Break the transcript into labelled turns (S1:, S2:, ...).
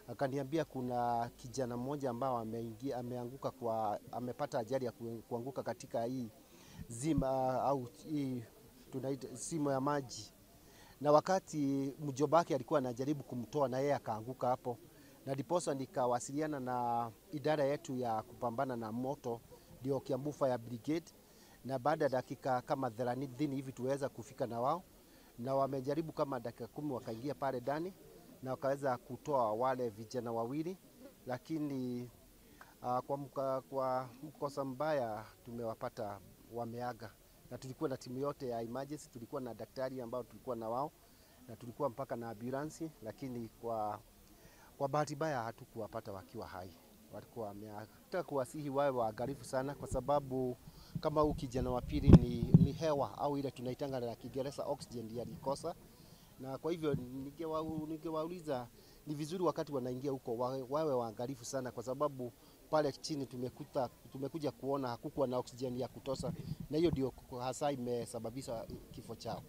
S1: Akaniambia kuna kijana mmoja ambao ameanguka amepata ajali ya kuanguka katika hii zima au hii tunaita simo ya maji, na wakati mjomba wake alikuwa anajaribu kumtoa na yeye akaanguka hapo, na ndiposa nikawasiliana na idara yetu ya kupambana na moto, ndio Kiambu Fire Brigade, na baada ya dakika kama 30 hivi tuweza kufika na wao, na wamejaribu kama dakika 10 wakaingia pale ndani na wakaweza kutoa wale vijana wawili, lakini kwa mkosa mbaya tumewapata wameaga. Na tulikuwa na timu yote ya emergency, tulikuwa na daktari ambao tulikuwa na wao, na tulikuwa mpaka na ambulance, lakini kwa bahati mbaya hatukuwapata wakiwa hai, walikuwa wameaga. Nataka kuwasihi wawe waangalifu sana, kwa sababu kama huyu kijana wa pili ni hewa au ile tunaitanga na Kiingereza oxygen alikosa, na kwa hivyo ningewauliza ni vizuri wakati wanaingia huko wawe waangalifu sana, kwa sababu pale chini tumekuja kuona hakukuwa na oxygen ya kutosha, na hiyo ndio hasa imesababisha kifo chao.